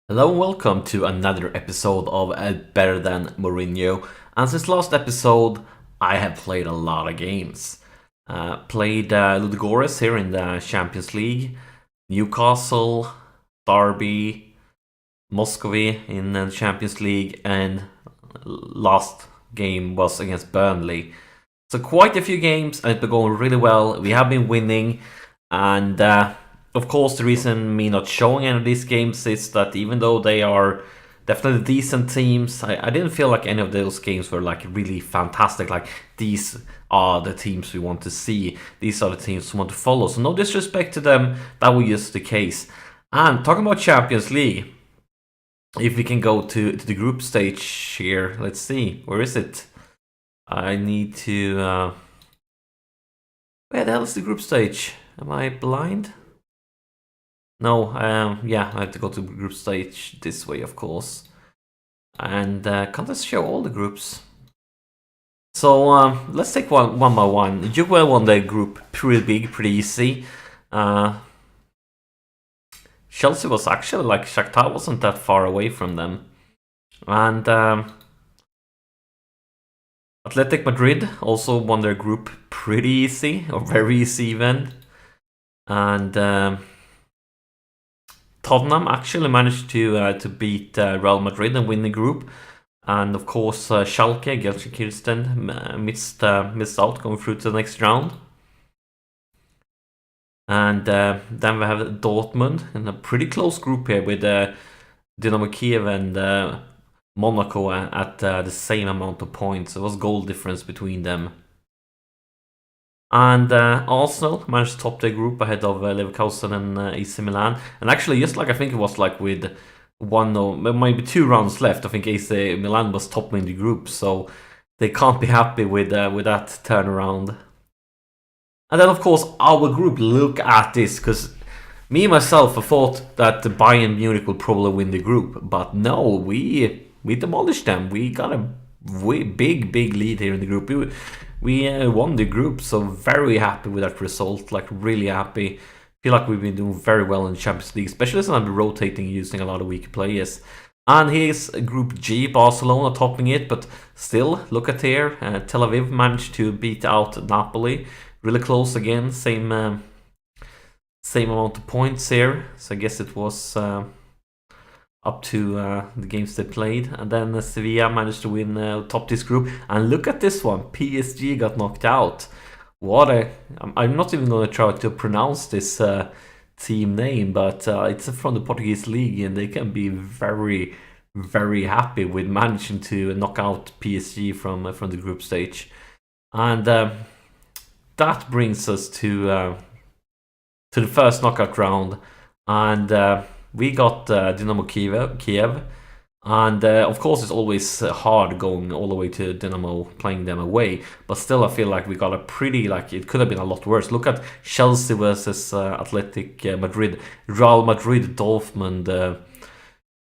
Hello and welcome to another episode of Better Than Mourinho. And since last episode, I have played a lot of games. Played Ludogorets here in the Champions League, Newcastle, Derby, Muscovy in the Champions League, and last game was against Burnley. So quite a few games, and it's been going really well. We have been winning, and of course, the reason me not showing any of these games is that even though they are definitely decent teams, I didn't feel like any of those games were like really fantastic. Like, these are the teams we want to see. These are the teams we want to follow. So no disrespect to them, that was just the case. And talking about Champions League, if we can go to the group stage here, let's see, where is it? I need to... where the hell is the group stage? Am I blind? No, yeah, I have to go to group stage this way, of course. And can't I show all the groups? So let's take one by one. Juve won the group pretty big, pretty easy. Chelsea was actually, like, Shakhtar wasn't that far away from them. And Athletic Madrid also won their group pretty easy, or very easy even. And Tottenham actually managed to beat Real Madrid and win the group. And of course, Schalke, Gelsenkirchen, missed out going through to the next round. And then we have Dortmund in a pretty close group here with Dynamo Kiev and Monaco at the same amount of points. It was goal difference between them. And Arsenal managed to top their group ahead of Leverkusen and AC Milan. And actually, just like I think it was like with one or maybe 2 rounds left, I think AC Milan was topping the group. So they can't be happy with that turnaround. And then, of course, our group, look at this, because me myself, I thought that the Bayern Munich would probably win the group. But no, we demolished them. We got a big lead here in the group. We won the group, so very happy with that result. Like, really happy. Feel like we've been doing very well in the Champions League, especially since I've been rotating using a lot of weaker players. And here's Group G, Barcelona topping it, but still, look at here. Tel Aviv managed to beat out Napoli. Really close again, same amount of points here. So I guess it was up to the games they played. And then Sevilla managed to win top this group. And look at this one, PSG got knocked out. I'm not even going to try to pronounce this team name, but it's from the Portuguese league, and they can be very, very happy with managing to knock out PSG from the group stage. And that brings us to the first knockout round. And we got Dynamo Kiev. And of course, it's always hard going all the way to Dynamo, playing them away. But still, I feel like we got a pretty, like, it could have been a lot worse. Look at Chelsea versus Athletic Madrid, Real Madrid, Dortmund.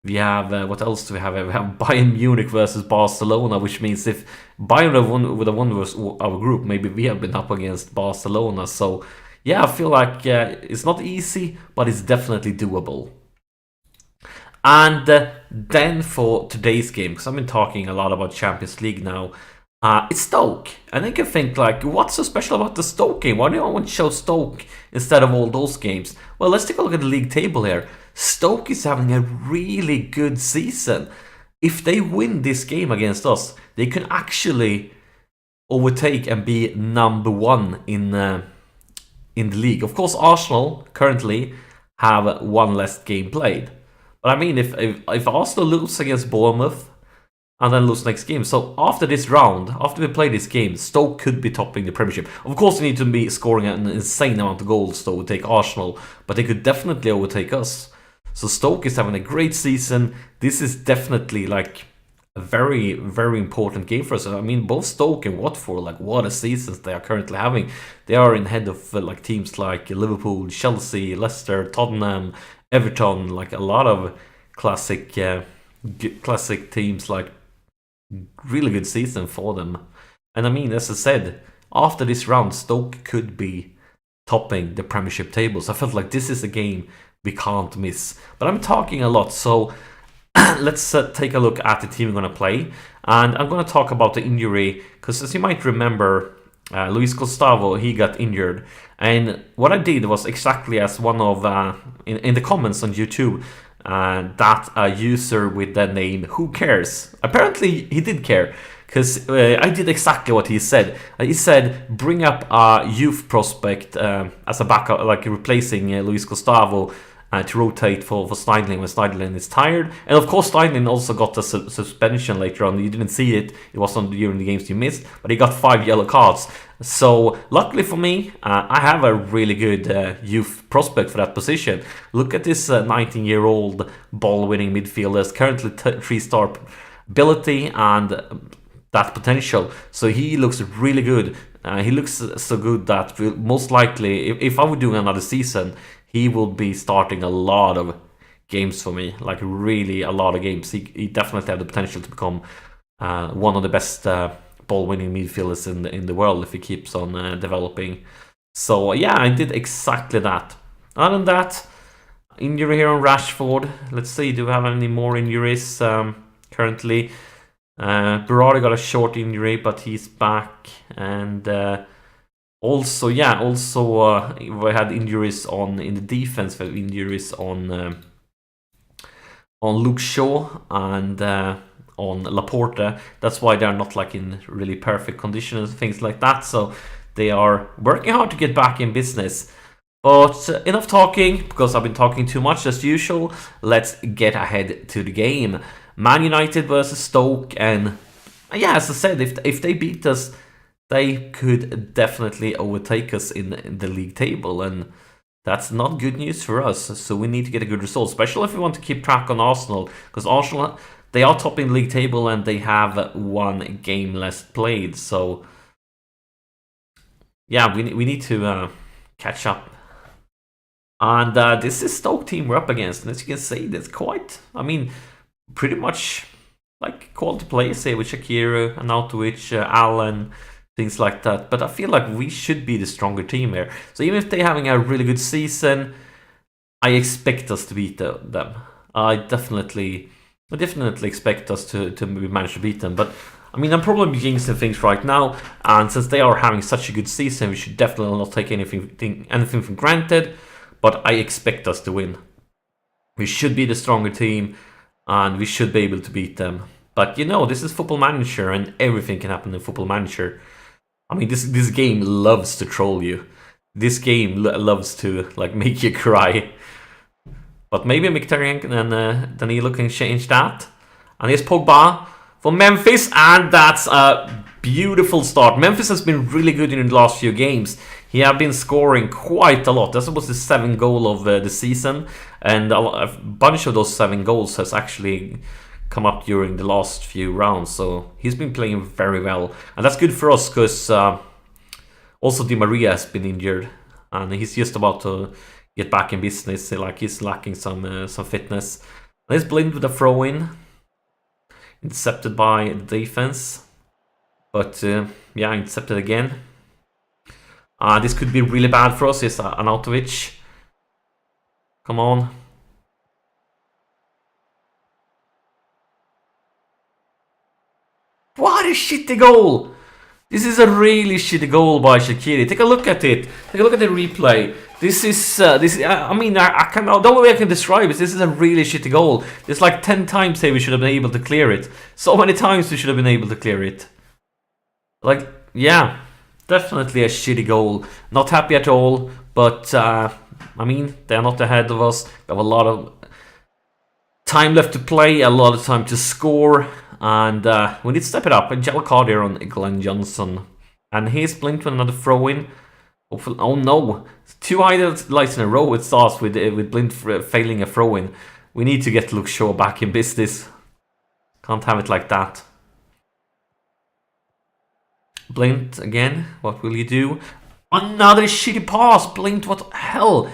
We have, what else do we have? We have Bayern Munich versus Barcelona, which means if Bayern would have won our group, maybe we have been up against Barcelona. So yeah, I feel like it's not easy, but it's definitely doable. And then for today's game, because I've been talking a lot about Champions League now, it's Stoke. And I can think, like, what's so special about the Stoke game? Why do I want to show Stoke instead of all those games? Well, let's take a look at the league table here. Stoke is having a really good season. If they win this game against us, they can actually overtake and be number 1 in the league. Of course, Arsenal currently have 1 less game played. But I mean, if Arsenal lose against Bournemouth and then lose next game, so after this round, after we play this game, Stoke could be topping the Premiership. Of course, they need to be scoring an insane amount of goals to overtake Arsenal, but they could definitely overtake us. So Stoke is having a great season. This is definitely, like, a very, very important game for us. I mean, both Stoke and Watford, like, what a seasons they are currently having. They are in head of like teams like Liverpool, Chelsea, Leicester, Tottenham, Everton, like a lot of classic teams, like, really good season for them. And I mean, as I said, after this round, Stoke could be topping the Premiership tables. I felt like this is a game we can't miss. But I'm talking a lot, so let's take a look at the team we're going to play. And I'm going to talk about the injury, because as you might remember, Luis Gustavo, he got injured. And what I did was exactly as one of, in the comments on YouTube, that a user with the name Who Cares, apparently he did care, because I did exactly what he said. He said bring up a youth prospect as a backup, like replacing Luis Gustavo, to rotate for Schneidlin when Schneidlin is tired. And of course Schneidlin also got a suspension later on. You didn't see it, it wasn't during the games you missed, but he got 5 yellow cards. So luckily for me, I have a really good youth prospect for that position. Look at this 19-year-old ball-winning midfielder, currently 3-star ability and that potential. So he looks really good. He looks so good that most likely, if I were doing another season, he will be starting a lot of games for me, like really a lot of games. He definitely have the potential to become one of the best ball-winning midfielders in the world if he keeps on developing. So yeah, I did exactly that. Other than that, injury here on Rashford. Let's see, do we have any more injuries currently? Berardi got a short injury, but he's back. And also, we had injuries in the defense. We had injuries on Luke Shaw and on Laporte. That's why they're not like in really perfect condition and things like that. So they are working hard to get back in business. But enough talking, because I've been talking too much as usual. Let's get ahead to the game. Man United versus Stoke, and yeah, as I said, if they beat us, they could definitely overtake us in the league table, and that's not good news for us. So we need to get a good result, especially if we want to keep track on Arsenal, because Arsenal, they are topping the league table and they have 1 game less played. So yeah, we need to catch up. And this is Stoke team we're up against, and as you can see, that's quite, I mean, pretty much like quality players here with Shaqiri, Arnautovic, Allen, things like that. But I feel like we should be the stronger team here. So even if they're having a really good season, I expect us to beat them. I definitely expect us to manage to beat them. But I mean, I'm probably jinxing things right now, and since they are having such a good season, we should definitely not take anything for granted. But I expect us to win. We should be the stronger team, and we should be able to beat them. But you know, this is Football Manager, and everything can happen in Football Manager. I mean, this game loves to troll you. This game loves to like make you cry. But maybe Mkhitaryan and Danilo can change that. And here's Pogba for Memphis, and that's a beautiful start. Memphis has been really good in the last few games. He has been scoring quite a lot. That was the 7th goal of the season, and a bunch of those 7 goals has actually come up during the last few rounds. So he's been playing very well, and that's good for us because also Di Maria has been injured, and he's just about to get back in business. Like he's lacking some fitness. Let's Blind with a throw-in, intercepted by the defense, but yeah, intercepted again. This could be really bad for us. It's Arnautovic. Come on. What a shitty goal! This is a really shitty goal by Shaqiri. Take a look at it. Take a look at the replay. This is. I mean, I can. The only way I can describe it. This is a really shitty goal. There's like 10 times here we should have been able to clear it. So many times we should have been able to clear it. Like, yeah. Definitely a shitty goal. Not happy at all, but I mean, they're not ahead of us. We have a lot of time left to play, a lot of time to score, and we need to step it up. A yellow card here on Glenn Johnson. And here's Blinked with another throw-in. Hopefully, oh no, 2 highlights in a row it starts with Blind failing a throw-in. We need to get Luke Shaw back in business. Can't have it like that. Blinked again. What will you do? Another shitty pass. Blinked. What the hell?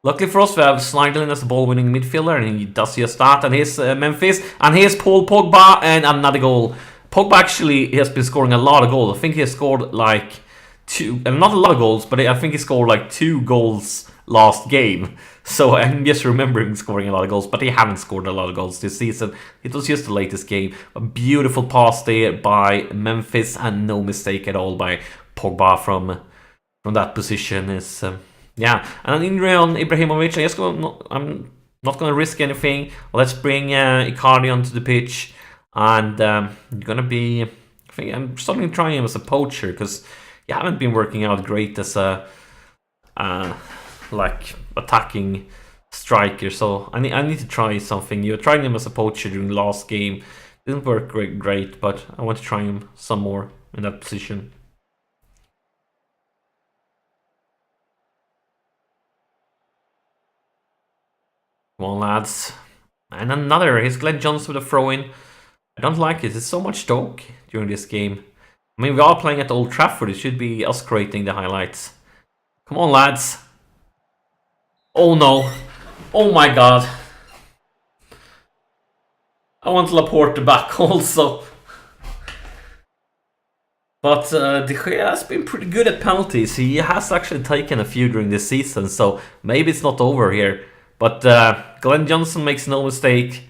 Luckily for us, we have Schneidlin as the ball-winning midfielder, and he does just that. And here's Memphis, and here's Paul Pogba, and another goal. Pogba actually has been scoring a lot of goals. I think he has scored like 2, and not a lot of goals, but I think he scored like 2 goals last game. So I'm just remembering scoring a lot of goals, but they haven't scored a lot of goals this season. It was just the latest game. A beautiful pass there by Memphis, and no mistake at all by Pogba from that position. Is yeah, and an injury on Ibrahimovic. I'm not going to risk anything. Let's bring Icardi onto the pitch, and gonna be. I think I'm starting to try him as a poacher because he haven't been working out great as a like attacking striker. So I need to try something new. I tried him as a poacher during the last game. Didn't work great, but I want to try him some more in that position. Come on, lads. And another. Here's Glenn Johnson with a throw-in. I don't like it. There's so much talk during this game. I mean, we are playing at Old Trafford. It should be us creating the highlights. Come on, lads. Oh, no. Oh, my God. I want Laporte back also. But De Gea has been pretty good at penalties. He has actually taken a few during this season, so maybe it's not over here. But Glenn Johnson makes no mistake,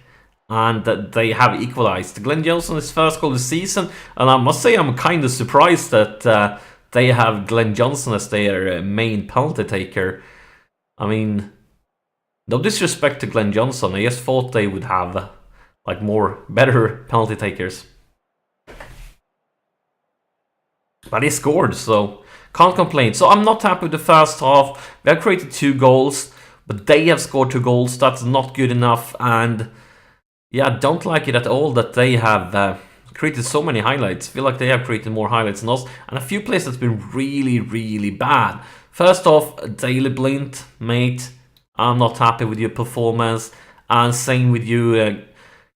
and they have equalized. Glenn Johnson is first goal of the season, and I must say I'm kind of surprised that they have Glenn Johnson as their main penalty taker. I mean, no disrespect to Glenn Johnson, I just thought they would have like better penalty takers. But he scored, so can't complain. So I'm not happy with the first half. We have created 2 goals, but they have scored 2 goals. That's not good enough, and yeah, don't like it at all that they have created so many highlights. Feel like they have created more highlights than us, and a few plays that's been really, really bad. First off, Daley Blind, mate, I'm not happy with your performance, and same with you,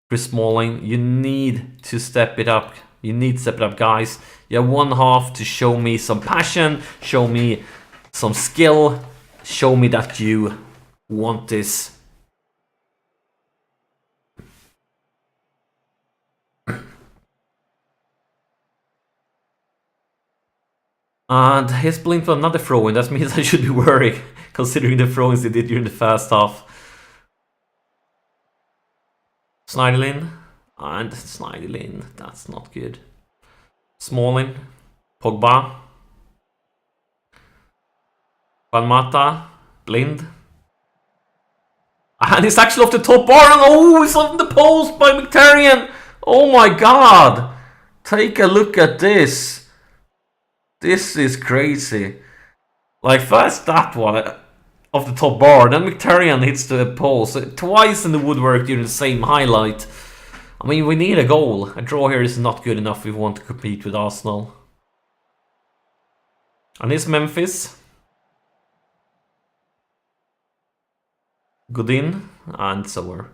Chris Smalling. You need to step it up. You need to step it up, guys. You have one half to show me some passion, show me some skill, show me that you want this. And he's blinked for another throw-in. That means I should be worried, considering the throw-ins they did during the first half. Snyderlin. And Snyderlin. That's not good. Smalling. Pogba. Palmata. Blind. And it's actually off the top bar. And oh, it's on the post by Mkhitaryan. Oh my god. Take a look at this. This is crazy. Like, first that one off the top bar, then Mkhitaryan hits the post. Twice in the woodwork during the same highlight. I mean, we need a goal. A draw here is not good enough if we want to compete with Arsenal. And it's Memphis. Godin and Sower.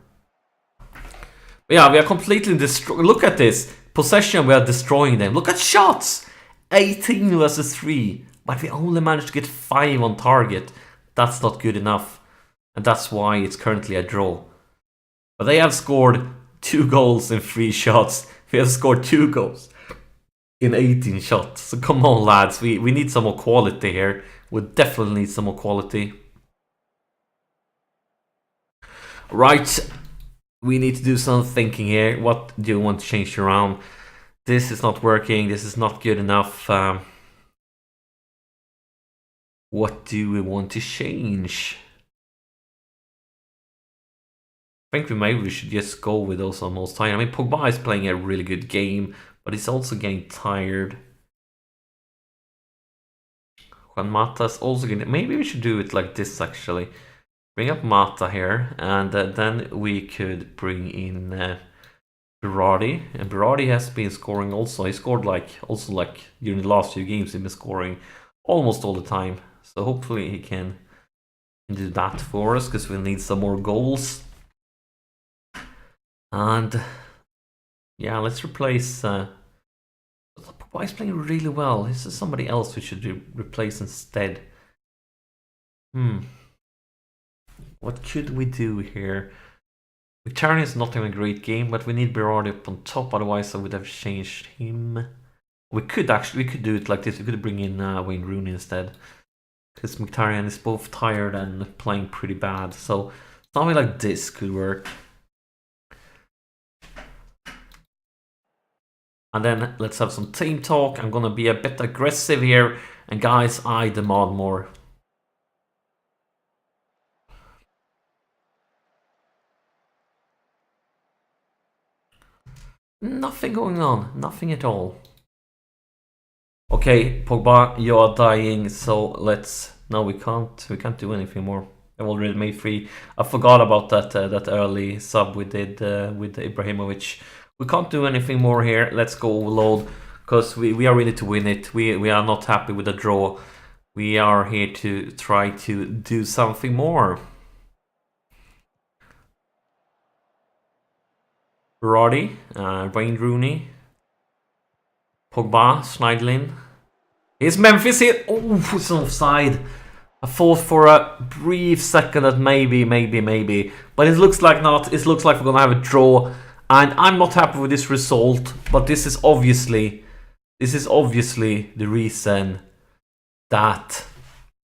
Yeah, we are completely destroyed. Look at this. Possession, we are destroying them. Look at shots. 18 versus 3. But we only managed to get 5 on target. That's not good enough. And that's why it's currently a draw. But they have scored 2 goals in 3 shots. We have scored 2 goals in 18 shots. So come on, lads. We need some more quality here. We definitely need some more quality. Right. We need to do some thinking here. What do you want to change around? This is not working. This is not good enough. What do we want to change? I think maybe we should just go with those on most tired. I mean, Pogba is playing a really good game, but he's also getting tired. Juan Mata's also getting... Maybe we should do it like this, actually. Bring up Mata here, and then we could bring in Berardi. And Berardi has been scoring also. He scored like during the last few games, he's been scoring almost all the time. So hopefully he can do that for us, because we'll need some more goals. And yeah, let's replace... Pogba is playing really well. This is somebody else we should replace instead. What could we do here? Mkhitaryan is not having a great game, but we need Berardi up on top, otherwise I would have changed him. We could do it like this. We could bring in Wayne Rooney instead. because Mkhitaryan is both tired and playing pretty bad. So something like this could work. And then let's have some team talk. I'm gonna be a bit aggressive here, and guys, I demand more. Nothing going on, nothing at all. Okay, Pogba, you are dying, so let's... No, we can't do anything more. I've already made 3. I forgot about that early sub we did with Ibrahimovic. We can't do anything more here. Let's go overload, because we are ready to win it. We are not happy with the draw. We are here to try to do something more. Roddy, Wayne Rooney, Pogba, Schneidlin. Is Memphis here? Oh, it's offside. I thought for a brief second that maybe. But it looks like not. It looks like we're gonna have a draw. And I'm not happy with this result. But this is obviously the reason that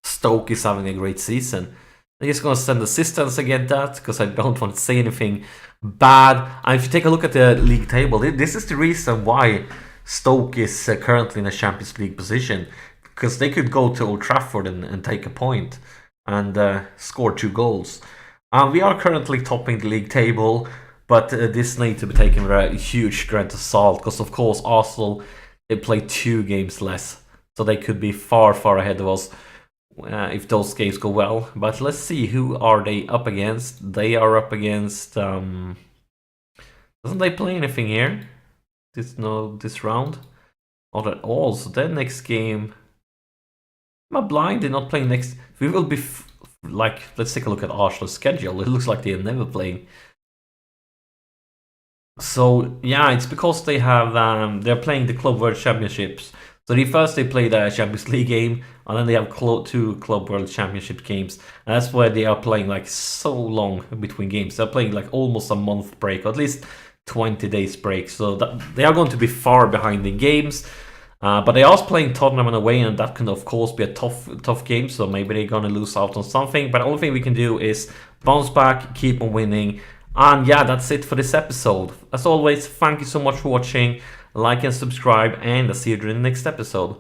Stoke is having a great season. I'm just gonna send assistance against that, because I don't want to say anything bad. And if you take a look at the league table, this is the reason why Stoke is currently in a Champions League position, because they could go to Old Trafford and take a point and score 2 goals. We are currently topping the league table, but this needs to be taken with a huge grain of salt, because of course Arsenal, they play 2 games less, so they could be far ahead of us if those games go well. But let's see, who are they up against? They are up against... doesn't they play anything here? This round? Not at all. So then next game... Am I blind? They're not playing next... We will be... let's take a look at Arsenal's schedule. It looks like they're never playing. So, yeah, it's because they have... they're playing the Club World Championships. So they play the Champions League game, and then they have 2 Club World Championship games. And that's why they are playing like so long between games. They're playing like almost a month break, or at least 20 days break. So they are going to be far behind in games. But they are playing Tottenham away, and that can of course be a tough game. So maybe they're going to lose out on something. But the only thing we can do is bounce back, keep on winning. And yeah, that's it for this episode. As always, thank you so much for watching. Like and subscribe, and I'll see you in the next episode.